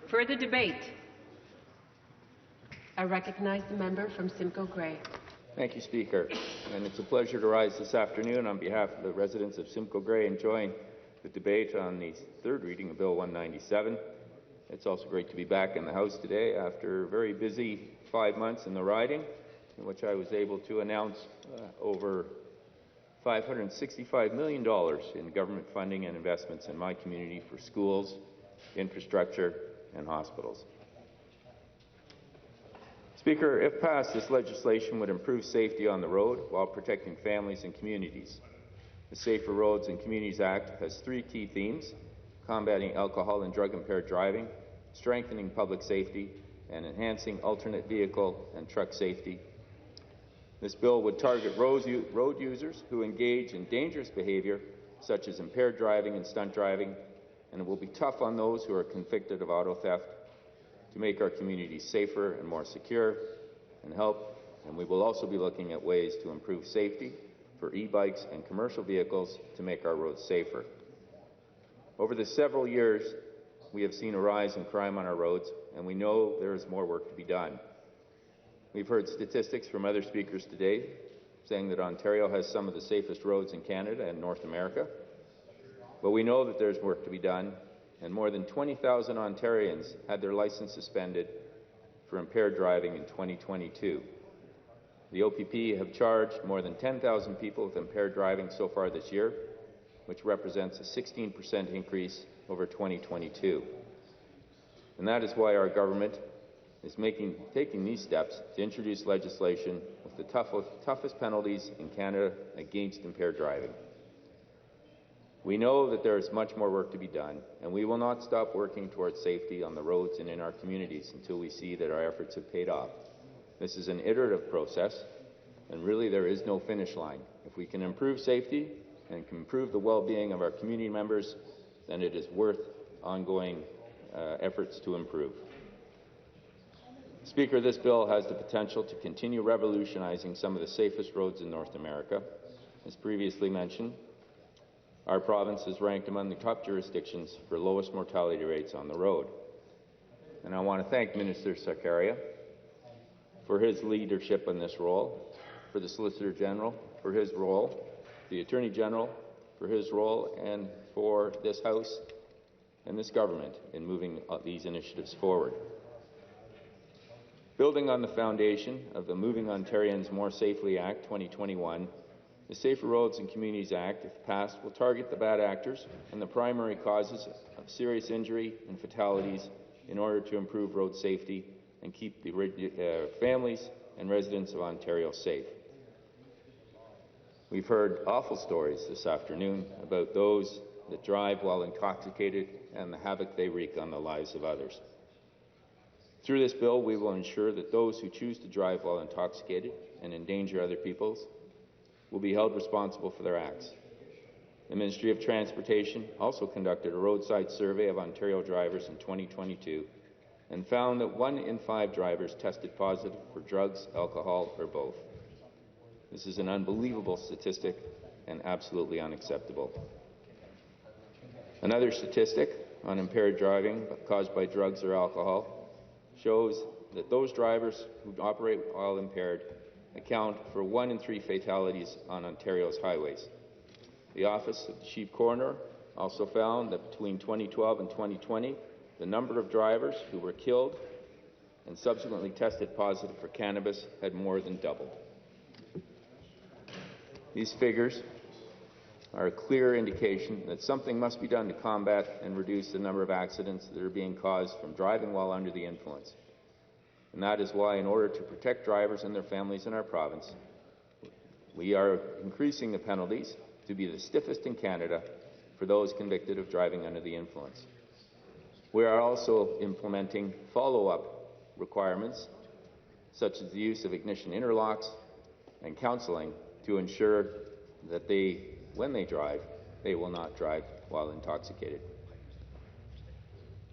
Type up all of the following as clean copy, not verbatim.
Further debate? I recognize the member from Simcoe-Grey. Thank you, Speaker. And it's a pleasure to rise this afternoon on behalf of the residents of Simcoe-Grey and join the debate on the third reading of Bill 197. It's also great to be back in the House today after a very busy 5 months in the riding, in which I was able to announce over $565 million in government funding and investments in my community for schools, infrastructure, and hospitals. Speaker, if passed, this legislation would improve safety on the road while protecting families and communities. The Safer Roads and Communities Act has three key themes: combating alcohol and drug-impaired driving, strengthening public safety, and enhancing alternate vehicle and truck safety. This bill would target road users who engage in dangerous behavior, such as impaired driving and stunt driving, and it will be tough on those who are convicted of auto theft, to make our communities safer and more secure and we will also be looking at ways to improve safety for e-bikes and commercial vehicles to make our roads safer. Over the several years, we have seen a rise in crime on our roads, and we know there is more work to be done. We've heard statistics from other speakers today saying that Ontario has some of the safest roads in Canada and North America, but we know that there's work to be done, and more than 20,000 Ontarians had their license suspended for impaired driving in 2022. The OPP have charged more than 10,000 people with impaired driving so far this year, which represents a 16% increase over 2022. And that is why our government is taking these steps to introduce legislation with the toughest penalties in Canada against impaired driving. We know that there is much more work to be done, and we will not stop working towards safety on the roads and in our communities until we see that our efforts have paid off. This is an iterative process, and really there is no finish line. If we can improve safety and can improve the well-being of our community members, then it is worth ongoing efforts to improve. Speaker, this bill has the potential to continue revolutionizing some of the safest roads in North America. As previously mentioned, our province is ranked among the top jurisdictions for lowest mortality rates on the road. And I want to thank Minister Sarkaria for his leadership in this role, for the Solicitor General for his role, the Attorney General for his role, and for this House and this government in moving these initiatives forward. Building on the foundation of the Moving Ontarians More Safely Act 2021, the Safer Roads and Communities Act, if passed, will target the bad actors and the primary causes of serious injury and fatalities in order to improve road safety and keep the families and residents of Ontario safe. We've heard awful stories this afternoon about those that drive while intoxicated and the havoc they wreak on the lives of others. Through this bill, we will ensure that those who choose to drive while intoxicated and endanger other people will be held responsible for their acts. The Ministry of Transportation also conducted a roadside survey of Ontario drivers in 2022 and found that 1 in 5 drivers tested positive for drugs, alcohol, or both. This is an unbelievable statistic and absolutely unacceptable. Another statistic on impaired driving caused by drugs or alcohol shows that those drivers who operate while impaired account for 1 in 3 fatalities on Ontario's highways. The Office of the Chief Coroner also found that between 2012 and 2020, the number of drivers who were killed and subsequently tested positive for cannabis had more than doubled. These figures are a clear indication that something must be done to combat and reduce the number of accidents that are being caused from driving while under the influence. And that is why, in order to protect drivers and their families in our province, we are increasing the penalties to be the stiffest in Canada for those convicted of driving under the influence. We are also implementing follow-up requirements, such as the use of ignition interlocks and counseling to ensure that when they drive, they will not drive while intoxicated.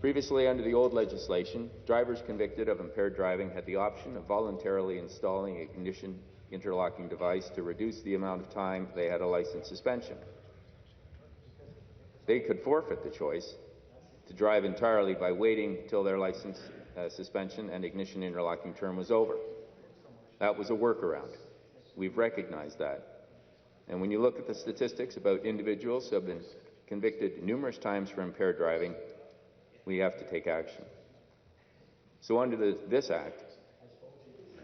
Previously, under the old legislation, drivers convicted of impaired driving had the option of voluntarily installing an ignition interlocking device to reduce the amount of time they had a license suspension. They could forfeit the choice to drive entirely by waiting till their license suspension and ignition interlocking term was over. That was a workaround. We've recognized that. And when you look at the statistics about individuals who have been convicted numerous times for impaired driving, we have to take action. So under this Act,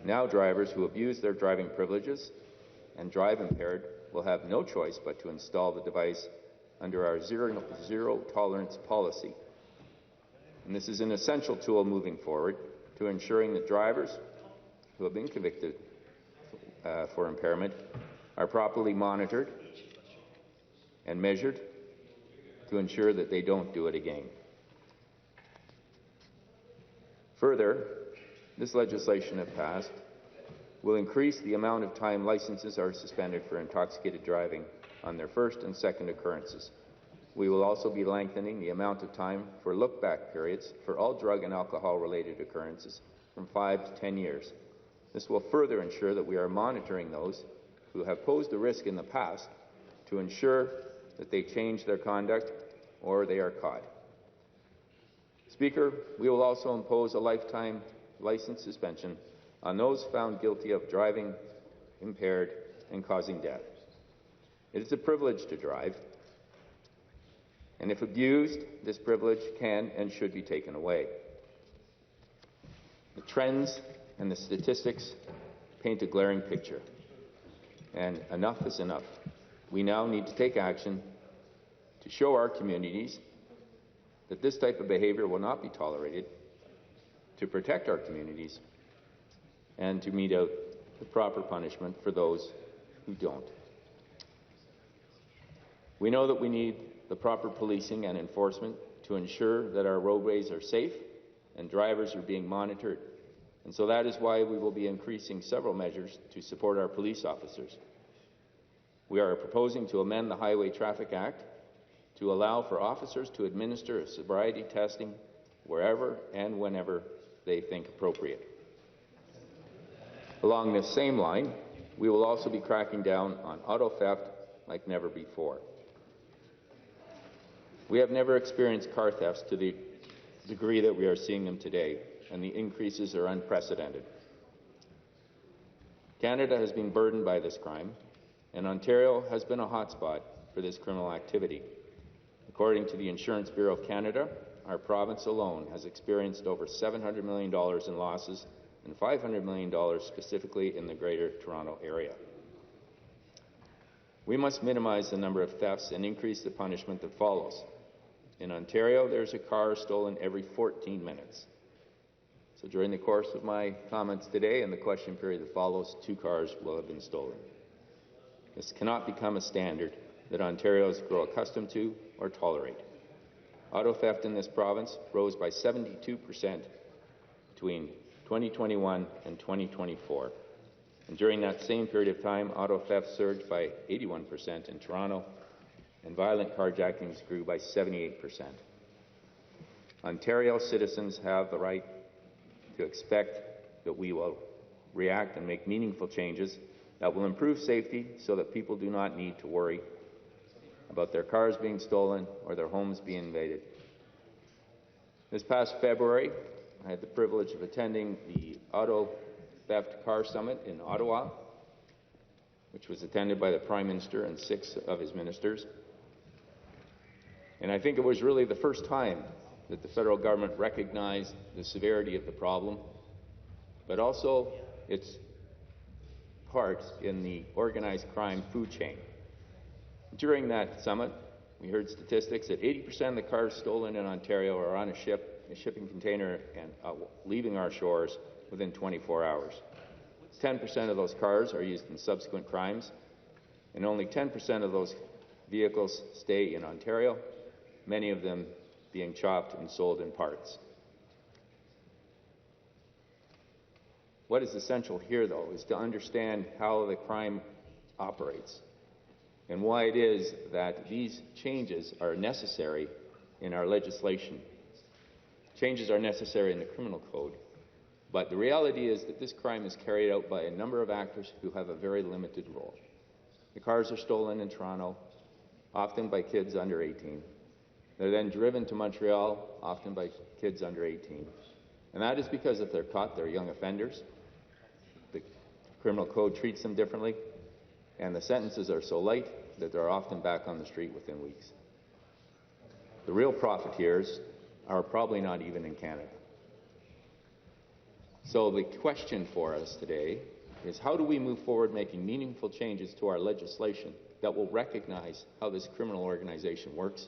now drivers who abuse their driving privileges and drive impaired will have no choice but to install the device under our zero tolerance policy. And this is an essential tool moving forward to ensuring that drivers who have been convicted for impairment are properly monitored and measured to ensure that they don't do it again. Further, this legislation, if passed, will increase the amount of time licenses are suspended for intoxicated driving on their first and second occurrences. We will also be lengthening the amount of time for look-back periods for all drug and alcohol-related occurrences from 5 to 10 years. This will further ensure that we are monitoring those who have posed a risk in the past to ensure that they change their conduct or they are caught. Speaker, we will also impose a lifetime license suspension on those found guilty of driving impaired and causing death. It is a privilege to drive, and if abused, this privilege can and should be taken away. The trends and the statistics paint a glaring picture, and enough is enough. We now need to take action to show our communities that this type of behavior will not be tolerated, to protect our communities, and to mete out the proper punishment for those who don't. We know that we need the proper policing and enforcement to ensure that our roadways are safe and drivers are being monitored. And so that is why we will be increasing several measures to support our police officers. We are proposing to amend the Highway Traffic Act to allow for officers to administer sobriety testing wherever and whenever they think appropriate. Along this same line, we will also be cracking down on auto theft like never before. We have never experienced car thefts to the degree that we are seeing them today, and the increases are unprecedented. Canada has been burdened by this crime, and Ontario has been a hotspot for this criminal activity. According to the Insurance Bureau of Canada, our province alone has experienced over $700 million in losses and $500 million specifically in the Greater Toronto Area. We must minimize the number of thefts and increase the punishment that follows. In Ontario, there's a car stolen every 14 minutes. So during the course of my comments today and the question period that follows, 2 cars will have been stolen. This cannot become a standard that Ontarians grow accustomed to or tolerate. Auto theft in this province rose by 72% between 2021 and 2024. And during that same period of time, auto theft surged by 81% in Toronto, and violent carjackings grew by 78%. Ontario citizens have the right to expect that we will react and make meaningful changes that will improve safety so that people do not need to worry about their cars being stolen or their homes being invaded. This past February, I had the privilege of attending the Auto Theft Car Summit in Ottawa, which was attended by the Prime Minister and 6 of his ministers. And I think it was really the first time that the federal government recognized the severity of the problem, but also its part in the organized crime food chain. During that summit, we heard statistics that 80% of the cars stolen in Ontario are on a shipping container and leaving our shores within 24 hours. 10% of those cars are used in subsequent crimes, and only 10% of those vehicles stay in Ontario, many of them being chopped and sold in parts. What is essential here, though, is to understand how the crime operates and why it is that these changes are necessary in our legislation. Changes are necessary in the criminal code, but the reality is that this crime is carried out by a number of actors who have a very limited role. The cars are stolen in Toronto, often by kids under 18. They're then driven to Montreal, often by kids under 18. And that is because if they're caught, they're young offenders. The criminal code treats them differently, and the sentences are so light that they're often back on the street within weeks. The real profiteers are probably not even in Canada. So the question for us today is, how do we move forward making meaningful changes to our legislation that will recognize how this criminal organization works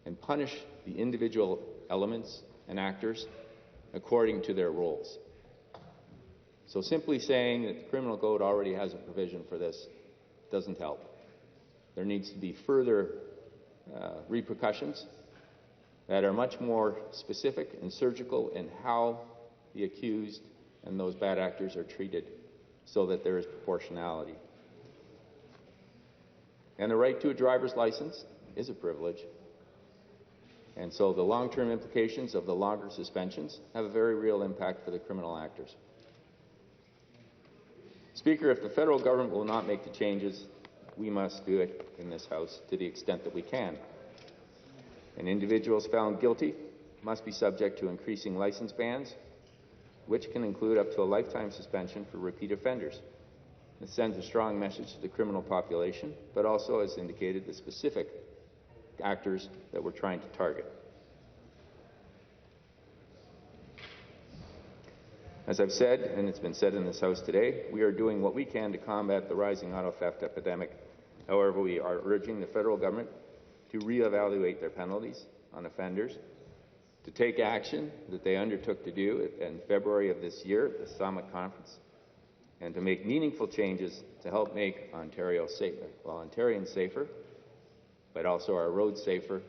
and punish the individual elements and actors according to their roles? So simply saying that the criminal code already has a provision for this doesn't help. There needs to be further repercussions that are much more specific and surgical in how the accused and those bad actors are treated, so that there is proportionality. And the right to a driver's license is a privilege. And so the long-term implications of the longer suspensions have a very real impact for the criminal actors. Speaker, if the federal government will not make the changes, we must do it in this House to the extent that we can. And individuals found guilty must be subject to increasing license bans, which can include up to a lifetime suspension for repeat offenders. It sends a strong message to the criminal population, but also, as indicated, the specific actors that we're trying to target. As I've said, and it's been said in this House today, we are doing what we can to combat the rising auto theft epidemic. However, we are urging the federal government to reevaluate their penalties on offenders, to take action that they undertook to do in February of this year at the Summit Conference, and to make meaningful changes to help make Ontario safer, Ontarians safer, but also our roads safer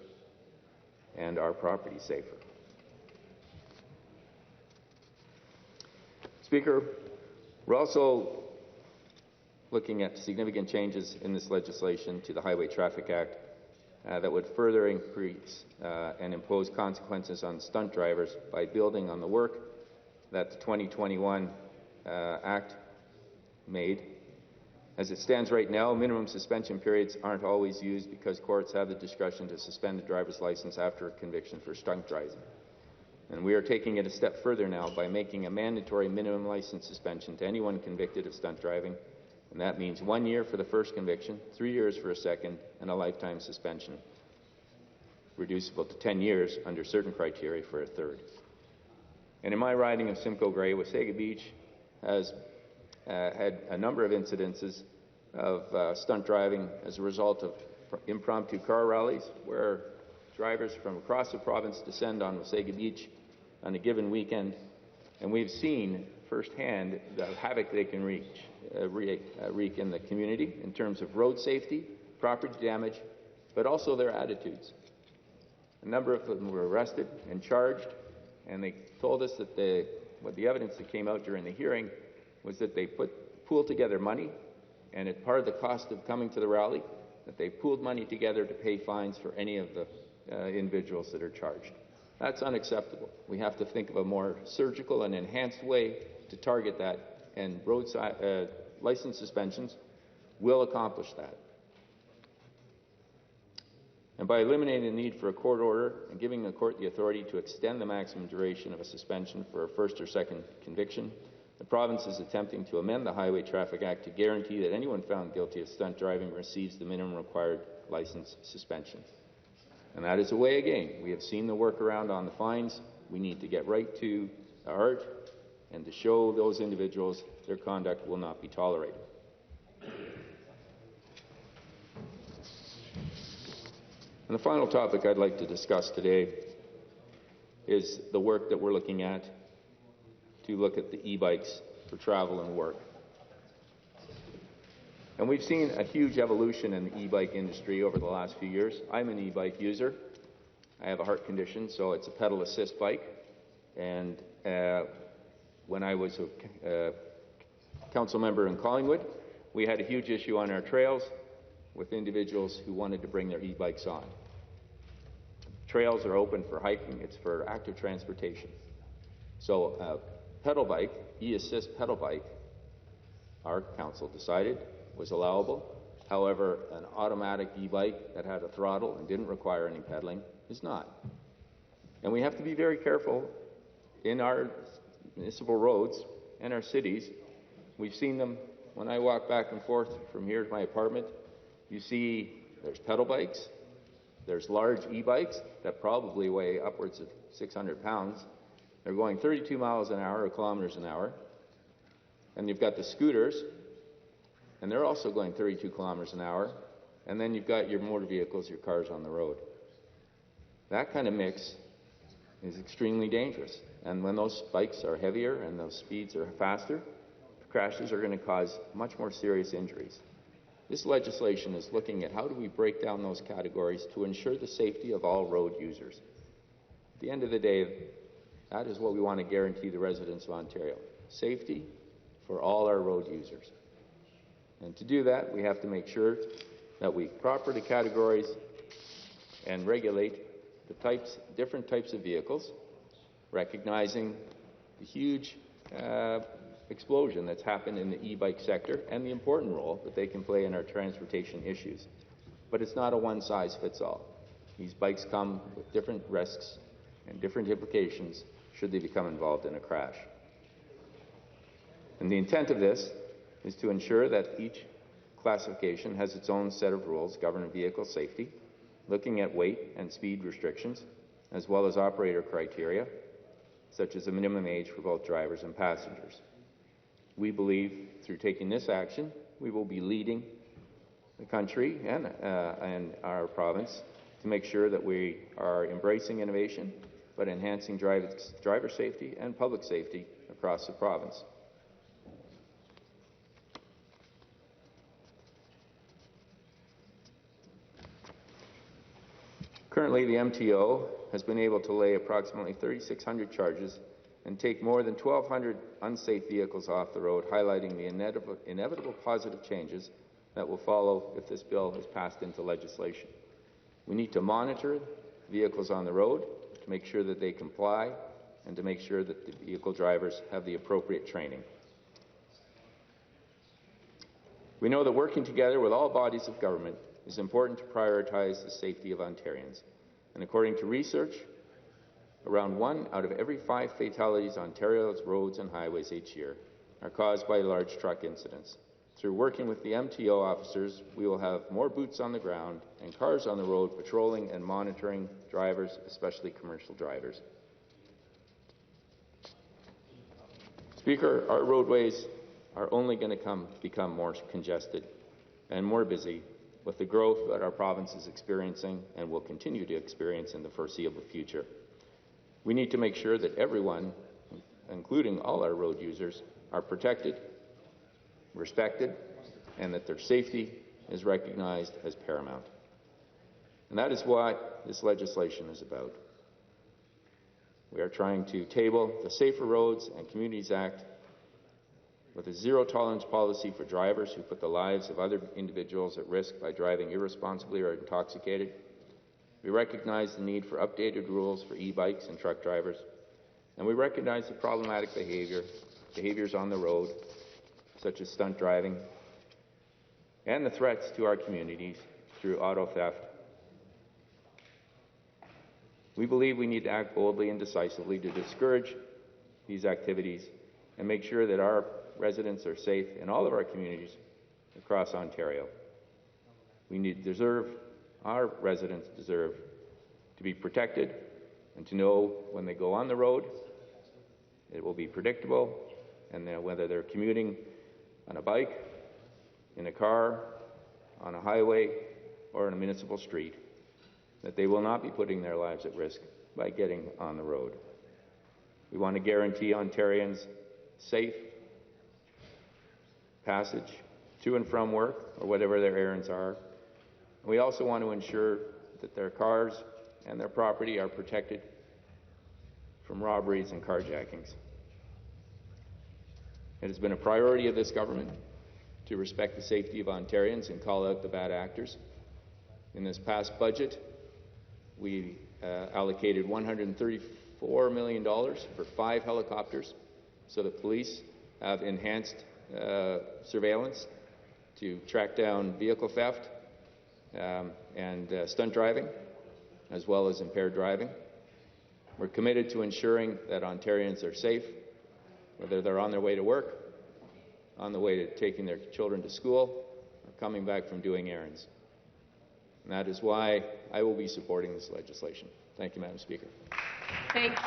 and our property safer. Speaker, we're also looking at significant changes in this legislation to the Highway Traffic Act that would further increase and impose consequences on stunt drivers by building on the work that the 2021 Act made. As it stands right now, minimum suspension periods aren't always used because courts have the discretion to suspend a driver's license after a conviction for stunt driving. And we are taking it a step further now by making a mandatory minimum license suspension to anyone convicted of stunt driving. And that means 1 year for the first conviction, 3 years for a second, and a lifetime suspension, reducible to 10 years under certain criteria for a third. And in my riding of Simcoe-Grey, Wasaga Beach has had a number of incidences of stunt driving as a result of impromptu car rallies, where drivers from across the province descend on Wasaga Beach on a given weekend, and we've seen firsthand the havoc they can wreak in the community in terms of road safety, property damage, but also their attitudes. A number of them were arrested and charged, and they told us that the evidence that came out during the hearing was that they pooled together money, and as part of the cost of coming to the rally, that they pooled money together to pay fines for any of the individuals that are charged. That's unacceptable. We have to think of a more surgical and enhanced way to target that, and roadside license suspensions will accomplish that. And by eliminating the need for a court order and giving the court the authority to extend the maximum duration of a suspension for a first or second conviction, the province is attempting to amend the Highway Traffic Act to guarantee that anyone found guilty of stunt driving receives the minimum required license suspension. And that is a way again. We have seen the workaround on the fines. We need to get right to the heart and to show those individuals their conduct will not be tolerated. And the final topic I'd like to discuss today is the work that we're looking at to look at the e-bikes for travel and work. And we've seen a huge evolution in the e-bike industry over the last few years. I'm an e-bike user. I have a heart condition, so it's a pedal assist bike. And when I was a council member in Collingwood, we had a huge issue on our trails with individuals who wanted to bring their e-bikes on. Trails are open for hiking. It's for active transportation. So a pedal bike, e-assist pedal bike, our council decided was allowable. However, an automatic e-bike that had a throttle and didn't require any pedaling is not. And we have to be very careful in our municipal roads and our cities. We've seen them when I walk back and forth from here to my apartment. You see there's pedal bikes, there's large e-bikes that probably weigh upwards of 600 pounds. They're going 32 miles an hour or kilometers an hour. And you've got the scooters, and they're also going 32 kilometers an hour. And then you've got your motor vehicles, your cars on the road. That kind of mix is extremely dangerous. And when those bikes are heavier and those speeds are faster, crashes are going to cause much more serious injuries. This legislation is looking at how do we break down those categories to ensure the safety of all road users. At the end of the day, that is what we want to guarantee the residents of Ontario. Safety for all our road users. And to do that, we have to make sure that we properly categorize and regulate the different types of vehicles, recognizing the huge explosion that's happened in the e-bike sector and the important role that they can play in our transportation issues. But it's not a one-size-fits-all. These bikes come with different risks and different implications should they become involved in a crash. And the intent of this is to ensure that each classification has its own set of rules governing vehicle safety, looking at weight and speed restrictions, as well as operator criteria, such as a minimum age for both drivers and passengers. We believe through taking this action, we will be leading the country and our province to make sure that we are embracing innovation, but enhancing driver safety and public safety across the province. Currently, the MTO has been able to lay approximately 3,600 charges and take more than 1,200 unsafe vehicles off the road, highlighting the inevitable positive changes that will follow if this bill is passed into legislation. We need to monitor vehicles on the road to make sure that they comply and to make sure that the vehicle drivers have the appropriate training. We know that working together with all bodies of government is important to prioritize the safety of Ontarians. And according to research, around 1 out of every 5 fatalities on Ontario's roads and highways each year are caused by large truck incidents. Through working with the MTO officers, we will have more boots on the ground and cars on the road patrolling and monitoring drivers, especially commercial drivers. Speaker, our roadways are only going to become more congested and more busy with the growth that our province is experiencing and will continue to experience in the foreseeable future. We need to make sure that everyone, including all our road users, are protected, respected, and that their safety is recognized as paramount. And that is what this legislation is about. We are trying to table the Safer Roads and Communities Act with a zero-tolerance policy for drivers who put the lives of other individuals at risk by driving irresponsibly or intoxicated. We recognize the need for updated rules for e-bikes and truck drivers, and we recognize the problematic behaviors on the road, such as stunt driving, and the threats to our communities through auto theft. We believe we need to act boldly and decisively to discourage these activities and make sure that our residents are safe in all of our communities across Ontario. Our residents deserve to be protected and to know when they go on the road, it will be predictable, and whether they're commuting on a bike, in a car, on a highway, or in a municipal street, that they will not be putting their lives at risk by getting on the road. We want to guarantee Ontarians safe passage to and from work or whatever their errands are. We also want to ensure that their cars and their property are protected from robberies and carjackings. It has been a priority of this government to respect the safety of Ontarians and call out the bad actors. In this past budget, we allocated $134 million for 5 helicopters so that police have enhanced surveillance to track down vehicle theft and stunt driving. as well as impaired driving. We're committed to ensuring that Ontarians are safe, whether they're on their way to work, on the way to taking their children to school, or coming back from doing errands. And that is why I will be supporting this legislation. Thank you, Madam Speaker. Thank